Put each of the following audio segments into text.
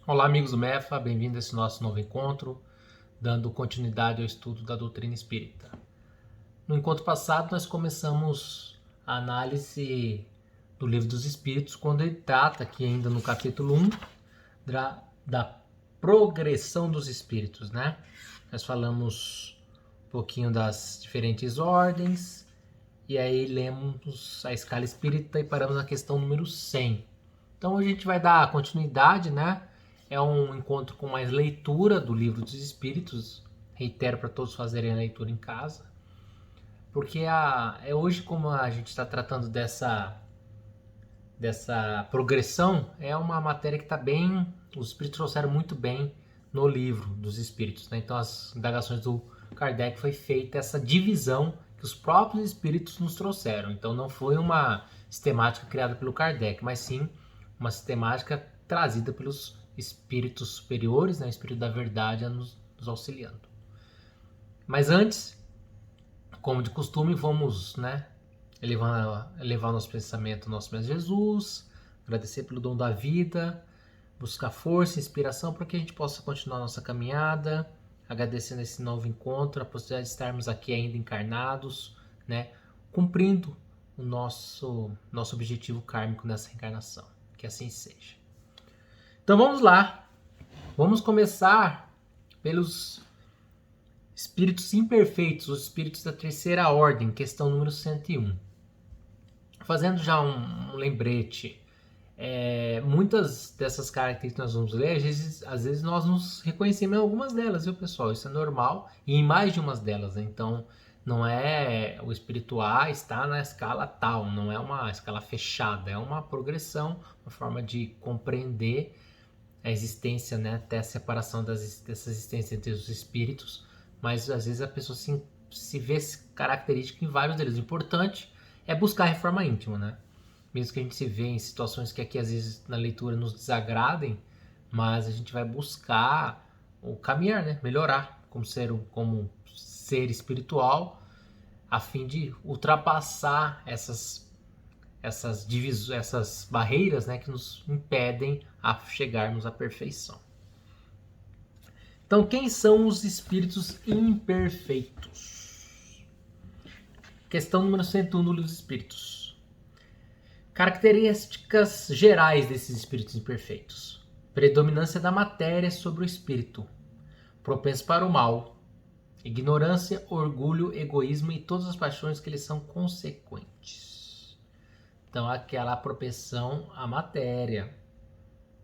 Olá, amigos do MEFA, bem-vindo a esse nosso novo encontro, dando continuidade ao estudo da doutrina espírita. No encontro passado, nós começamos a análise do Livro dos Espíritos, quando ele trata, aqui ainda no capítulo 1, da progressão dos espíritos, né? Nós falamos um pouquinho das diferentes ordens, e aí lemos a escala espírita e paramos na questão número 100. Então hoje a gente vai dar continuidade, né? É um encontro com mais leitura do Livro dos Espíritos. Reitero para todos fazerem a leitura em casa. Porque hoje, como a gente está tratando dessa progressão, é uma matéria que está bem. Os Espíritos trouxeram muito bem no Livro dos Espíritos. Né? Então, as indagações do Kardec foi feita essa divisão que os próprios Espíritos nos trouxeram. Então, não foi uma sistemática criada pelo Kardec, mas sim uma sistemática trazida pelos espíritos superiores, né, o espírito da verdade nos auxiliando. Mas antes, como de costume, vamos, né, elevar nosso pensamento ao nosso Mestre Jesus, agradecer pelo dom da vida, buscar força e inspiração para que a gente possa continuar nossa caminhada, agradecendo esse novo encontro, a possibilidade de estarmos aqui ainda encarnados, né, cumprindo o nosso objetivo kármico nessa reencarnação. Que assim seja. Então vamos lá. Vamos começar pelos espíritos imperfeitos, os espíritos da terceira ordem, questão número 101. Fazendo já um lembrete, muitas dessas características que nós vamos ler, às vezes nós nos reconhecemos em algumas delas, viu, pessoal? Isso é normal, e em mais de umas delas, né? Então, não é o espírito A está na escala tal, não é uma escala fechada, é uma progressão, uma forma de compreender a existência, né, até a separação dessa existência entre os espíritos, mas às vezes a pessoa se vê característica em vários deles. O importante é buscar a reforma íntima, né? Mesmo que a gente se vê em situações que aqui às vezes na leitura nos desagradem, mas a gente vai buscar o caminhar, né? Melhorar como ser espiritual, a fim de ultrapassar essas barreiras, né, que nos impedem a chegarmos à perfeição. Então, quem são os espíritos imperfeitos? Questão número 101 do Livro dos Espíritos. Características gerais desses espíritos imperfeitos: predominância da matéria sobre o espírito, propenso para o mal, ignorância, orgulho, egoísmo e todas as paixões que lhes são consequentes. Então, aquela propensão à matéria,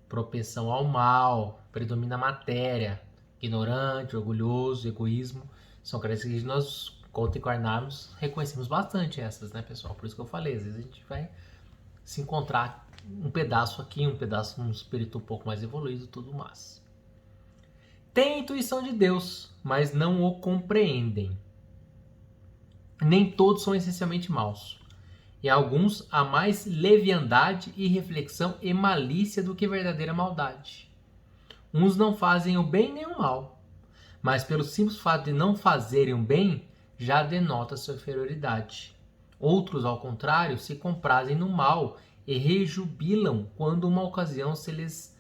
propensão ao mal, predomina a matéria, ignorante, orgulhoso, egoísmo, são características que nós, quando encarnarmos, reconhecemos bastante essas, né, pessoal? Por isso que eu falei, às vezes a gente vai se encontrar um pedaço aqui, um pedaço num espírito um pouco mais evoluído, tudo mais. Tem a intuição de Deus, mas não o compreendem. Nem todos são essencialmente maus. E alguns há mais leviandade e reflexão e malícia do que verdadeira maldade. Uns não fazem o bem nem o mal, mas pelo simples fato de não fazerem o bem, já denota sua inferioridade. Outros, ao contrário, se comprazem no mal e rejubilam quando uma ocasião se lhes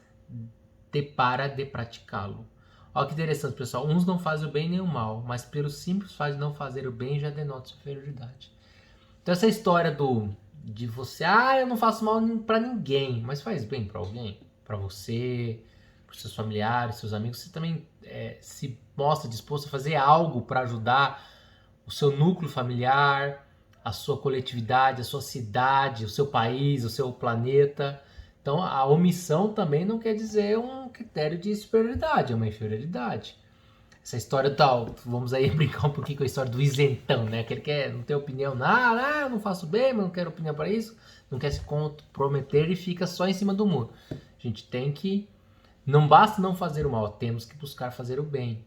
depara de praticá-lo. Olha que interessante, pessoal. Uns não fazem o bem nem o mal, mas pelo simples fato de não fazer o bem, já denota sua inferioridade. Então essa história de você, eu não faço mal para ninguém, mas faz bem para alguém, para você, para seus familiares, seus amigos, você também se mostra disposto a fazer algo para ajudar o seu núcleo familiar, a sua coletividade, a sua cidade, o seu país, o seu planeta. Então a omissão também não quer dizer um critério de superioridade, é uma inferioridade. Essa história tal, vamos aí brincar um pouquinho com a história do isentão, né? Aquele que não tem opinião, eu não faço bem, mas não quero opinião para isso, não quer se comprometer e fica só em cima do muro. A gente tem que, não basta não fazer o mal, temos que buscar fazer o bem.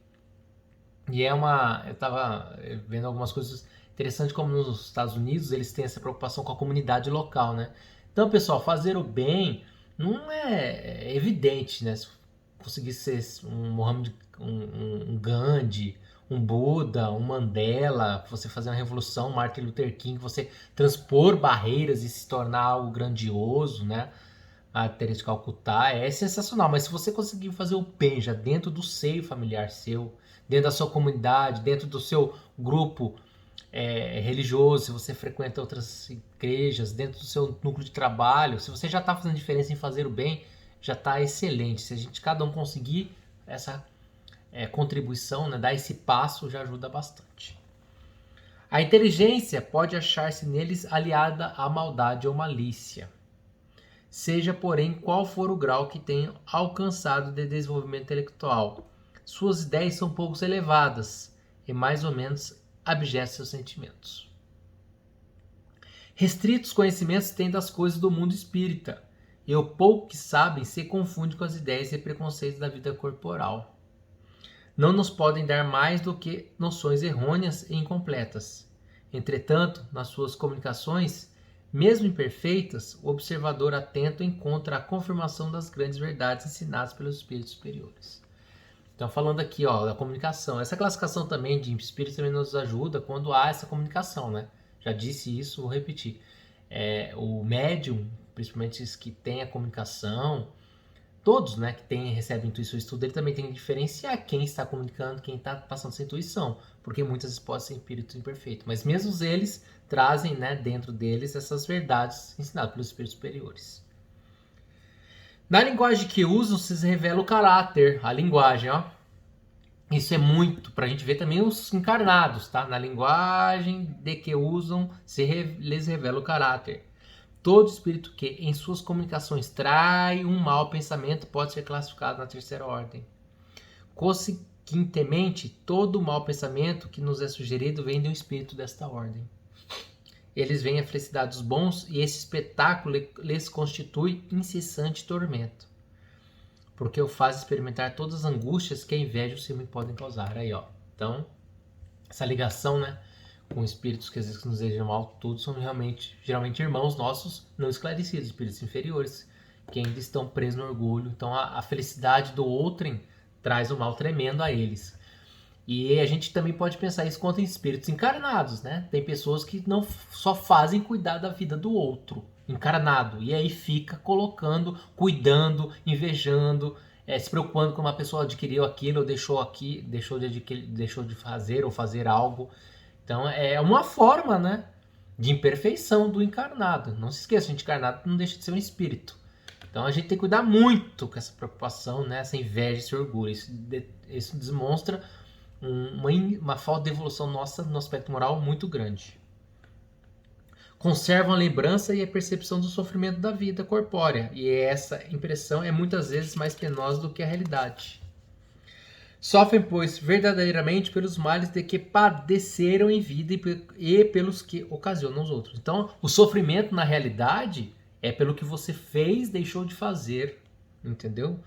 E eu tava vendo algumas coisas interessantes, como nos Estados Unidos eles têm essa preocupação com a comunidade local, né? Então, pessoal, fazer o bem não é evidente, né? Se conseguir ser um Mohammed, um Gandhi, um Buda, um Mandela, você fazer uma revolução, um Martin Luther King, você transpor barreiras e se tornar algo grandioso, né? a Teresa de Calcutá, é sensacional. Mas se você conseguir fazer o bem já dentro do seio familiar seu, dentro da sua comunidade, dentro do seu grupo religioso, se você frequenta outras igrejas, dentro do seu núcleo de trabalho, se você já está fazendo diferença em fazer o bem, já está excelente. Se a gente cada um conseguir essa contribuição, né, dar esse passo, já ajuda bastante. A inteligência pode achar-se neles aliada à maldade ou malícia. Seja, porém, qual for o grau que tenham alcançado de desenvolvimento intelectual, suas ideias são pouco elevadas e mais ou menos abjetos seus sentimentos. Restritos conhecimentos têm das coisas do mundo espírita, e o pouco que sabem se confunde com as ideias e preconceitos da vida corporal. Não nos podem dar mais do que noções errôneas e incompletas. Entretanto, nas suas comunicações, mesmo imperfeitas, o observador atento encontra a confirmação das grandes verdades ensinadas pelos espíritos superiores. Então, falando aqui, da comunicação. Essa classificação também de espírito também nos ajuda quando há essa comunicação, né? Já disse isso, vou repetir. O médium, principalmente os que têm a comunicação, todos, né, que recebem intuição e estudo, ele também tem que diferenciar quem está comunicando, quem está passando essa intuição, porque muitas vezes pode ser espírito imperfeito. Mas mesmo eles trazem, né, dentro deles essas verdades ensinadas pelos espíritos superiores. Na linguagem que usam se revela o caráter, a linguagem, Isso é muito para a gente ver também os encarnados, tá? Na linguagem de que usam lhes revela o caráter. Todo espírito que em suas comunicações trai um mau pensamento pode ser classificado na terceira ordem. Consequentemente, todo mau pensamento que nos é sugerido vem de um espírito desta ordem. Eles veem a felicidade dos bons e esse espetáculo lhes constitui incessante tormento, porque o faz experimentar todas as angústias que a inveja e o ciúme podem causar. Aí, Então, essa ligação, né, com espíritos que às vezes nos desejam mal, todos são geralmente irmãos nossos não esclarecidos, espíritos inferiores, que ainda estão presos no orgulho. Então, a felicidade do outrem traz um mal tremendo a eles. E a gente também pode pensar isso quanto em espíritos encarnados, né? Tem pessoas que não só fazem cuidar da vida do outro, encarnado, e aí fica colocando, cuidando, invejando, se preocupando com uma pessoa adquiriu aquilo ou deixou de fazer ou fazer algo. Então é uma forma, né, de imperfeição do encarnado. Não se esqueça, o encarnado não deixa de ser um espírito. Então a gente tem que cuidar muito com essa preocupação, né, essa inveja, esse orgulho. Isso demonstra uma falta de evolução nossa no aspecto moral muito grande. Conservam a lembrança e a percepção do sofrimento da vida corpórea, e essa impressão é muitas vezes mais penosa do que a realidade. Sofrem, pois, verdadeiramente pelos males de que padeceram em vida e pelos que ocasionam os outros. Então, o sofrimento, na realidade, é pelo que você fez, deixou de fazer, entendeu?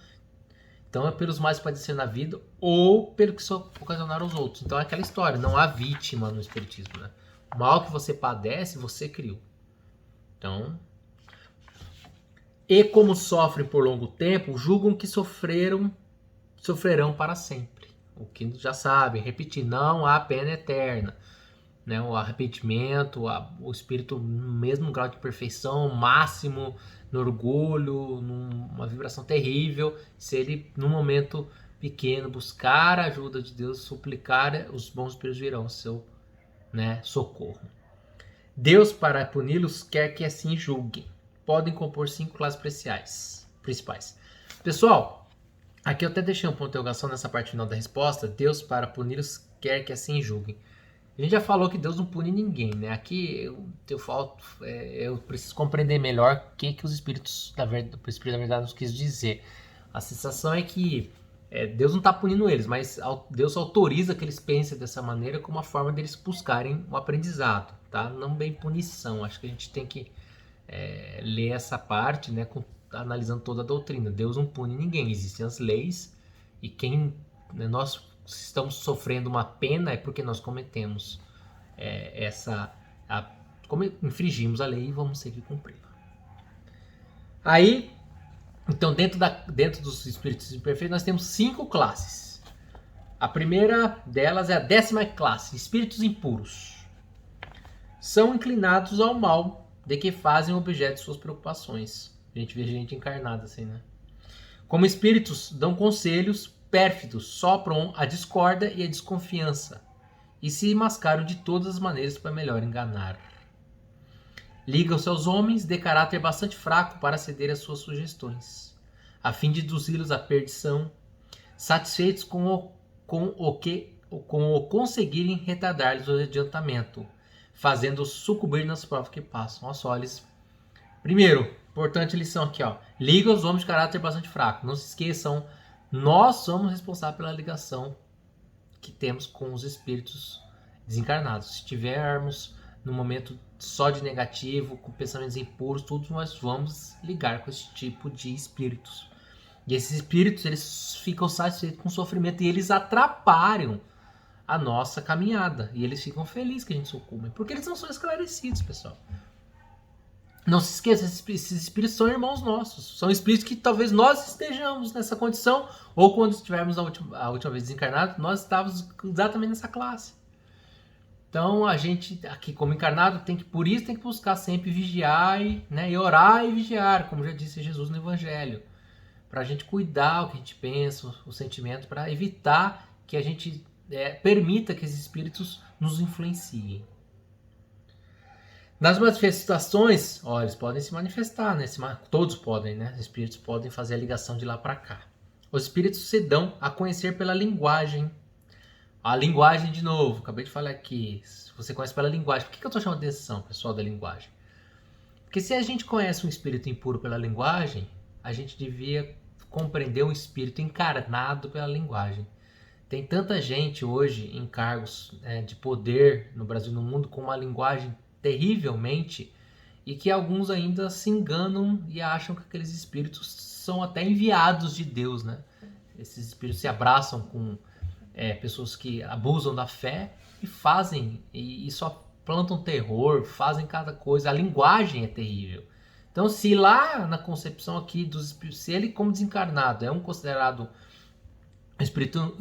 Então, é pelos males que padeceram na vida ou pelo que ocasionaram os outros. Então, é aquela história, não há vítima no espiritismo, né? O mal que você padece, você criou. Então, e como sofrem por longo tempo, julgam que sofrerão para sempre. O que já sabem, repetir, não há pena eterna. Né? O arrependimento, o espírito no mesmo grau de perfeição, máximo, no orgulho, numa vibração terrível. Se ele, num momento pequeno, buscar a ajuda de Deus, suplicar, os bons espíritos virão seu, né, socorro. Deus, para puni-los, quer que assim julguem. Podem compor 5 classes principais. Pessoal, aqui eu até deixei um ponto de interrogação nessa parte final da resposta. Deus, para puni-los, quer que assim julguem. A gente já falou que Deus não pune ninguém, né? Aqui eu preciso compreender melhor o que os espíritos da verdade nos quis dizer. A sensação é que Deus não está punindo eles, mas Deus autoriza que eles pensem dessa maneira como uma forma deles buscarem um aprendizado, tá? Não bem punição. Acho que a gente tem que ler essa parte, né, analisando toda a doutrina. Deus não pune ninguém, existem as leis e nós estamos sofrendo uma pena é porque nós cometemos como infringimos a lei e vamos ter que cumpri-la. Aí, então, dentro dos espíritos imperfeitos, nós temos 5 classes. A primeira delas é a 10ª classe, espíritos impuros. São inclinados ao mal de que fazem objeto de suas preocupações. A gente vê gente encarnada assim, né? Como espíritos, dão conselhos pérfidos, sopram a discórdia e a desconfiança, e se mascaram de todas as maneiras para melhor enganar. Ligam-se aos homens de caráter bastante fraco para ceder às suas sugestões, a fim de induzi-los à perdição, satisfeitos com o conseguirem retardar-lhes o adiantamento, fazendo-os sucumbir nas provas que passam. Olha só, eles... Primeiro, importante lição aqui, ó. Liga os homens de caráter bastante fraco. Não se esqueçam, nós somos responsáveis pela ligação que temos com os espíritos desencarnados. Se estivermos no momento só de negativo, com pensamentos impuros, tudo, nós vamos ligar com esse tipo de espíritos. E esses espíritos, eles ficam satisfeitos com o sofrimento e eles atrapalham a nossa caminhada. E eles ficam felizes que a gente sucumba, porque eles não são esclarecidos, pessoal. Não se esqueça, esses espíritos são irmãos nossos. São espíritos que talvez nós estejamos nessa condição, ou quando estivermos a última vez desencarnados, nós estávamos exatamente nessa classe. Então a gente aqui como encarnado por isso tem que buscar sempre vigiar e orar e vigiar, como já disse Jesus no Evangelho, para a gente cuidar o que a gente pensa, o sentimento, para evitar que a gente permita que esses espíritos nos influenciem. Nas manifestações, eles podem se manifestar, né? Todos podem, né? Os espíritos podem fazer a ligação de lá para cá. Os espíritos se dão a conhecer pela linguagem. A linguagem, de novo, acabei de falar aqui. Você conhece pela linguagem. Por que eu estou chamando atenção, pessoal, da linguagem? Porque se a gente conhece um espírito impuro pela linguagem, a gente devia compreender um espírito encarnado pela linguagem. Tem tanta gente hoje em cargos de poder no Brasil e no mundo com uma linguagem terrivelmente, e que alguns ainda se enganam e acham que aqueles espíritos são até enviados de Deus, né? Esses espíritos se abraçam com pessoas que abusam da fé e fazem, e só plantam terror, fazem cada coisa. A linguagem é terrível. Então, se lá na concepção aqui dos espíritos, se ele como desencarnado é considerado um espírito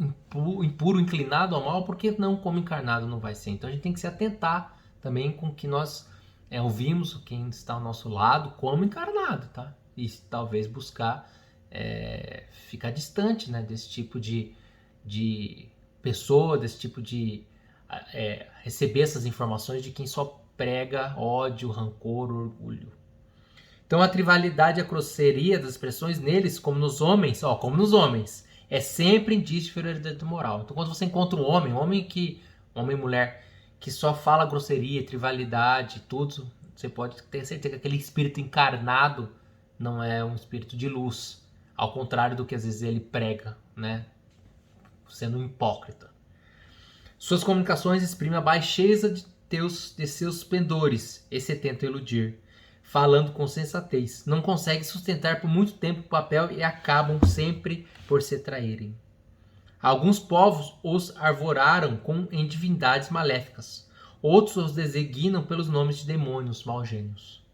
impuro, inclinado ao mal, por que não como encarnado não vai ser? Então a gente tem que se atentar também com que nós ouvimos quem está ao nosso lado como encarnado, tá? E talvez buscar ficar distante, né, desse tipo de pessoa, desse tipo de receber essas informações de quem só prega ódio, rancor, orgulho. Então a trivialidade e a grosseria das expressões neles, como nos homens, é sempre indício de inferioridade moral. Então quando você encontra um homem e mulher que só fala grosseria, trivialidade, tudo, você pode ter certeza que aquele espírito encarnado não é um espírito de luz, ao contrário do que às vezes ele prega, né? Sendo um hipócrita. Suas comunicações exprimem a baixeza de seus pendores e se tentam iludir, falando com sensatez. Não conseguem sustentar por muito tempo o papel e acabam sempre por se traírem. Alguns povos os arvoraram em divindades maléficas. Outros os designam pelos nomes de demônios, maus-gênios.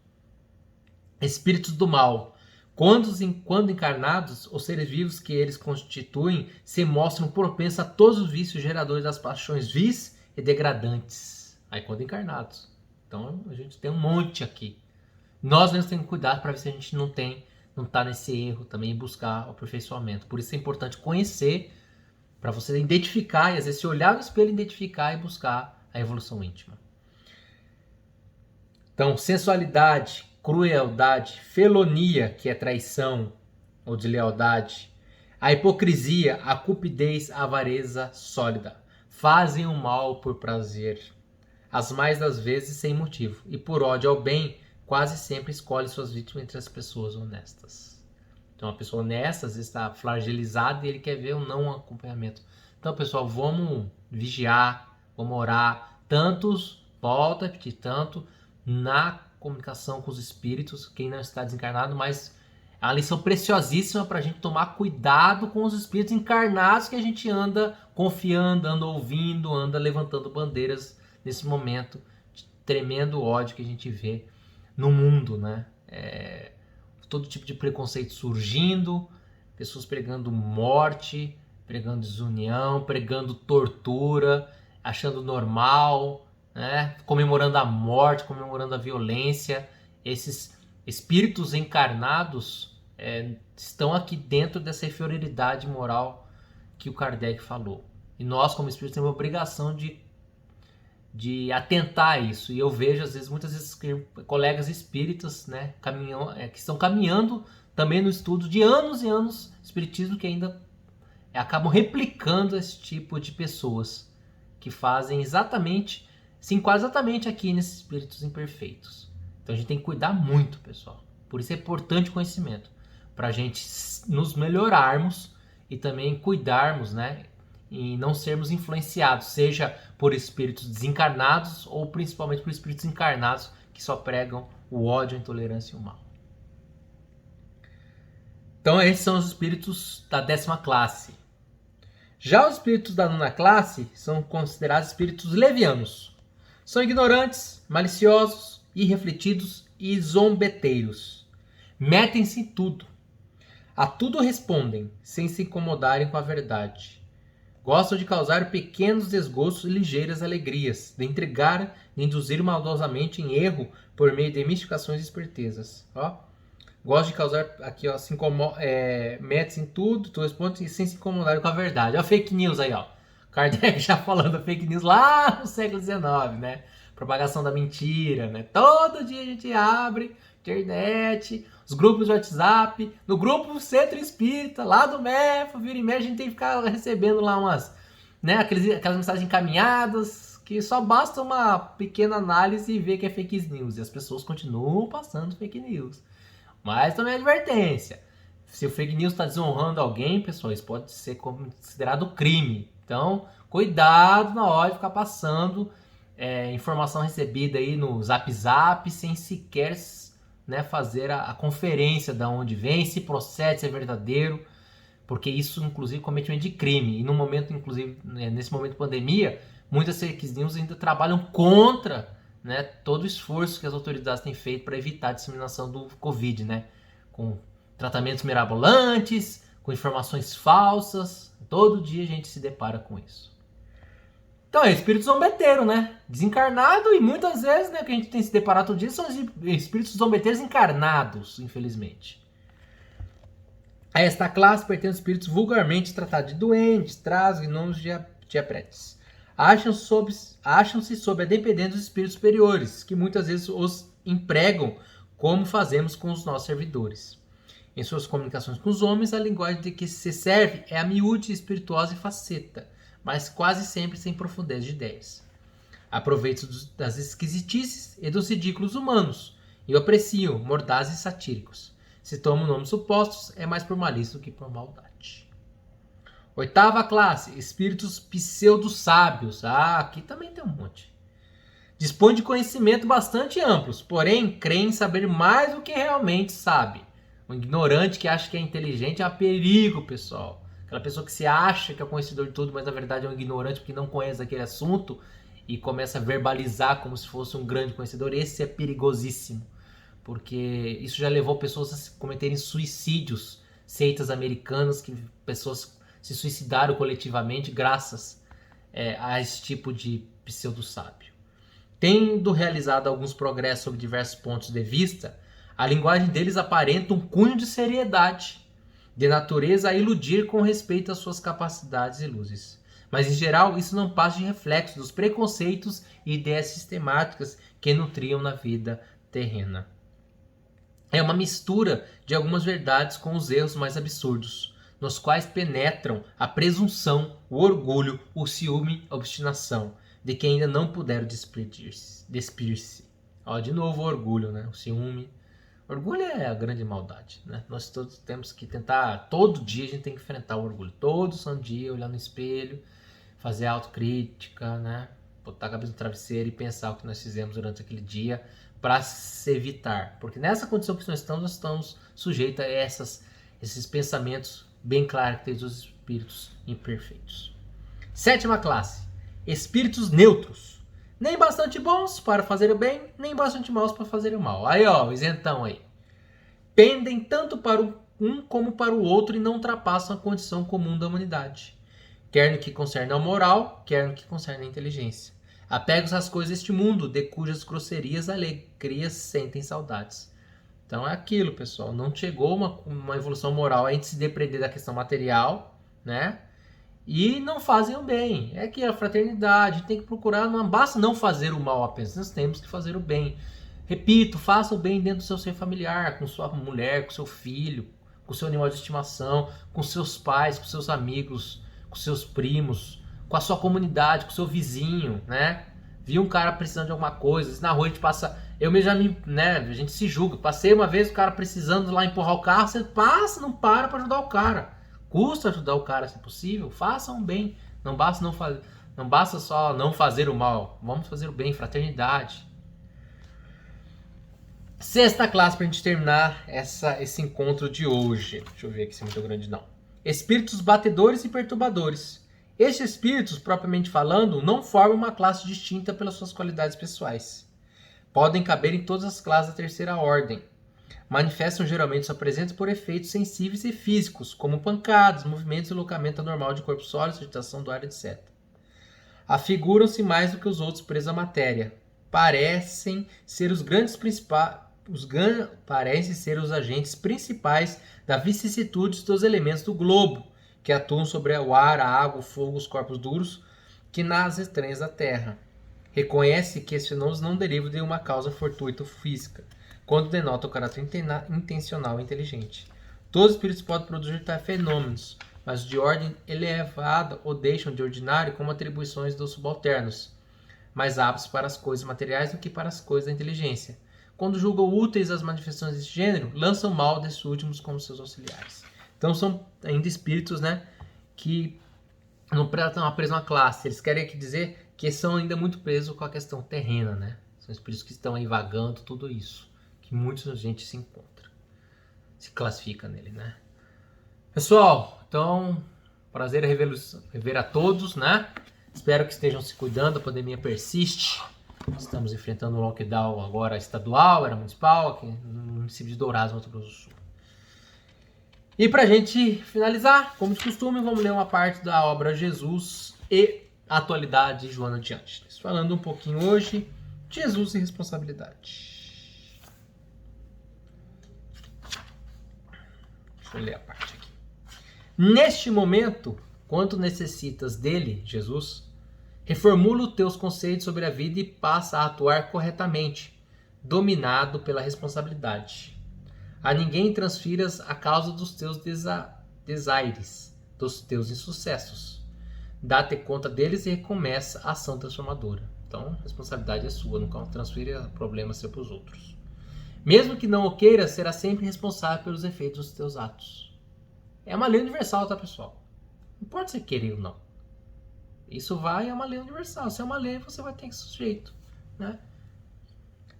Espíritos do mal. Quando encarnados, os seres vivos que eles constituem se mostram propensos a todos os vícios geradores das paixões vis e degradantes. Aí quando encarnados. Então a gente tem um monte aqui. Nós mesmos temos que cuidar para ver se a gente não está nesse erro também e buscar o aperfeiçoamento. Por isso é importante conhecer, para você identificar e às vezes se olhar no espelho, identificar e buscar a evolução íntima. Então, sensualidade, crueldade, felonia, que é traição ou deslealdade, a hipocrisia, a cupidez, a avareza sólida, fazem o mal por prazer, as mais das vezes sem motivo, e por ódio ao bem, quase sempre escolhe suas vítimas entre as pessoas honestas. Então, uma pessoa honesta, às vezes está flagelizada e ele quer ver um não acompanhamento. Então, pessoal, vamos vigiar, vamos orar, volto a repetir, tanto na comunicação com os espíritos, quem não está desencarnado, mas é uma lição preciosíssima para a gente tomar cuidado com os espíritos encarnados que a gente anda confiando, anda ouvindo, anda levantando bandeiras nesse momento de tremendo ódio que a gente vê no mundo, né? Todo tipo de preconceito surgindo, pessoas pregando morte, pregando desunião, pregando tortura, achando normal, né? Comemorando a morte, comemorando a violência. Esses espíritos encarnados estão aqui dentro dessa inferioridade moral que o Kardec falou. E nós, como espíritos, temos a obrigação de atentar a isso. E eu vejo, às vezes, muitas vezes, colegas espíritas, né, que estão caminhando também no estudo de anos e anos espiritismo, que ainda acabam replicando esse tipo de pessoas que fazem exatamente, se enquadram exatamente aqui nesses espíritos imperfeitos. Então a gente tem que cuidar muito, pessoal. Por isso é importante o conhecimento, para a gente nos melhorarmos e também cuidarmos, né, e não sermos influenciados, seja por espíritos desencarnados ou principalmente por espíritos encarnados que só pregam o ódio, a intolerância e o mal. Então esses são os espíritos da 10ª classe. Já os espíritos da 9ª classe são considerados espíritos levianos. São ignorantes, maliciosos, irrefletidos e zombeteiros. Metem-se em tudo. A tudo respondem, sem se incomodarem com a verdade. Gostam de causar pequenos desgostos e ligeiras alegrias, de intrigar, de induzir maldosamente em erro por meio de mistificações e espertezas. Gosta de causar, aqui ó, mete-se em tudo, tu responde sem se incomodar com a verdade. Ó, fake news aí, ó. Kardec já falando fake news lá no século XIX, né? Propagação da mentira, né? Todo dia a gente abre internet, os grupos de WhatsApp, no grupo Centro Espírita, lá do MEF, vira e meia, a gente tem que ficar recebendo lá umas, né? Aquelas mensagens encaminhadas, que só basta uma pequena análise e ver que é fake news. E as pessoas continuam passando fake news. Mas também é advertência. Se o fake news está desonrando alguém, pessoal, isso pode ser considerado crime. Então, cuidado na hora de ficar passando informação recebida aí no Zap Zap, sem sequer, né, fazer a conferência de onde vem, se procede, se é verdadeiro, porque isso, inclusive, é cometimento de crime. E no momento, inclusive, nesse momento de pandemia, muitas fake news ainda trabalham contra, né, todo o esforço que as autoridades têm feito para evitar a disseminação do Covid, né, com tratamentos mirabolantes, com informações falsas. Todo dia a gente se depara com isso. Então é espírito zombeteiro, né, desencarnado, e muitas vezes, né, que a gente tem se deparado todo dia são espíritos zombeteiros encarnados, infelizmente. A esta classe pertencem os espíritos vulgarmente tratados de doentes, trazos, gnomos e diapretes. Acham-se sob a dependência dos espíritos superiores, que muitas vezes os empregam como fazemos com os nossos servidores. Em suas comunicações com os homens, a linguagem de que se serve é a miúde, espirituosa e faceta, mas quase sempre sem profundez de ideias. Aproveitam das esquisitices e dos ridículos humanos, e o apreciam, mordazes e satíricos. Se tomam nomes supostos, é mais por malícia do que por maldade. 8ª classe, espíritos pseudo-sábios. Aqui também tem um monte. Dispõe de conhecimento bastante amplos, porém creem saber mais do que realmente sabe. Um ignorante que acha que é inteligente é um perigo, pessoal. Aquela pessoa que se acha que é conhecedor de tudo, mas na verdade é um ignorante porque não conhece aquele assunto e começa a verbalizar como se fosse um grande conhecedor. Esse é perigosíssimo, porque isso já levou pessoas a cometerem suicídios, seitas americanas, que pessoas se suicidaram coletivamente graças a esse tipo de pseudo-sábio. Tendo realizado alguns progressos sobre diversos pontos de vista, a linguagem deles aparenta um cunho de seriedade, de natureza a iludir com respeito às suas capacidades e luzes. Mas, em geral, isso não passa de reflexo dos preconceitos e ideias sistemáticas que nutriam na vida terrena. É uma mistura de algumas verdades com os erros mais absurdos, nos quais penetram a presunção, o orgulho, o ciúme, a obstinação, de quem ainda não puderam despir-se. De novo o orgulho, né? O ciúme. Orgulho é a grande maldade, né? Nós todos temos que tentar, todo dia a gente tem que enfrentar o orgulho. Todo santo dia, olhar no espelho, fazer autocrítica, né? Botar a cabeça no travesseiro e pensar o que nós fizemos durante aquele dia para se evitar. Porque nessa condição que nós estamos sujeitos a esses pensamentos bem característicos dos espíritos imperfeitos. 7ª classe, espíritos neutros. Nem bastante bons para fazer o bem, nem bastante maus para fazer o mal. Aí, ó, o isentão aí. Pendem tanto para um como para o outro e não ultrapassam a condição comum da humanidade. Quer no que concerne ao moral, quer no que concerne à inteligência. Apegos às coisas deste mundo, de cujas grosserias alegrias sentem saudades. Então é aquilo, pessoal. Não chegou uma evolução moral a gente se depender da questão material, né? E não fazem o bem. É que a fraternidade tem que procurar, não basta não fazer o mal apenas, nós temos que fazer o bem. Repito, faça o bem dentro do seu ser familiar, com sua mulher, com seu filho, com seu animal de estimação, com seus pais, com seus amigos, com seus primos, com a sua comunidade, com o seu vizinho, né? Viu um cara precisando de alguma coisa, na rua a gente passa, eu mesmo já me, né, a gente se julga. Passei uma vez o cara precisando lá empurrar o carro, você passa, não para ajudar o cara. Custa ajudar o cara se possível, faça um bem. Não basta só não fazer o mal, vamos fazer o bem, fraternidade. Sexta classe para a gente terminar esse encontro de hoje. Deixa eu ver aqui se é muito grande não. Espíritos batedores e perturbadores. Estes espíritos, propriamente falando, não formam uma classe distinta pelas suas qualidades pessoais. Podem caber em todas as classes da terceira ordem. Manifestam geralmente sua presença por efeitos sensíveis e físicos, como pancadas, movimentos e locamento anormal de corpos sólidos, agitação do ar, etc. Afiguram-se mais do que os outros presos à matéria. Parecem ser os agentes principais da vicissitude dos elementos do globo, que atuam sobre o ar, a água, o fogo, os corpos duros, que nas estranhas da Terra. Reconhece que esses fenômenos não derivam de uma causa fortuita ou física, quando denota o caráter intencional e inteligente. Todos os espíritos podem produzir tais fenômenos, mas de ordem elevada ou deixam de ordinário como atribuições dos subalternos, mais aptos para as coisas materiais do que para as coisas da inteligência. Quando julgam úteis as manifestações desse gênero, lançam mal desses últimos como seus auxiliares. Então são ainda espíritos, né, que não estão presos a uma classe. Eles querem aqui dizer que são ainda muito presos com a questão terrena, né? São espíritos que estão aí vagando, tudo isso. Que muita gente se encontra. Se classifica nele, né? Pessoal, então, prazer rever a todos, né? Espero que estejam se cuidando, a pandemia persiste. Estamos enfrentando um lockdown agora estadual, era municipal, aqui no município de Dourados, Mato Grosso do Sul. E pra gente finalizar, como de costume, vamos ler uma parte da obra Jesus e Atualidade de Joana de Ângeles. Falando um pouquinho hoje de Jesus e responsabilidade. Deixa eu ler a parte aqui. Neste momento, quanto necessitas dele, Jesus, reformula os teus conceitos sobre a vida e passa a atuar corretamente, dominado pela responsabilidade. A ninguém transfiras a causa dos teus desaires, dos teus insucessos. Dá-te conta deles e recomeça a ação transformadora. Então, a responsabilidade é sua, não transfira problemas para os outros. Mesmo que não o queira, será sempre responsável pelos efeitos dos teus atos. É uma lei universal, tá, pessoal? Não importa se querer ou não. Isso é uma lei universal. Se é uma lei, você vai ter que ser sujeito, né?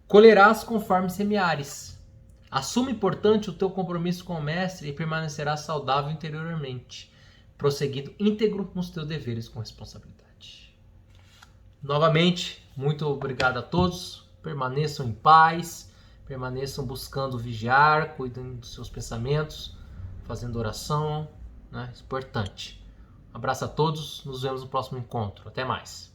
Colherás conforme semeares. Assume, portanto, o teu compromisso com o mestre e permanecerás saudável interiormente, prosseguindo íntegro nos teus deveres com responsabilidade. Novamente, muito obrigado a todos. Permaneçam em paz, permaneçam buscando vigiar, cuidando dos seus pensamentos, fazendo oração, né? Importante. Um abraço a todos, nos vemos no próximo encontro. Até mais.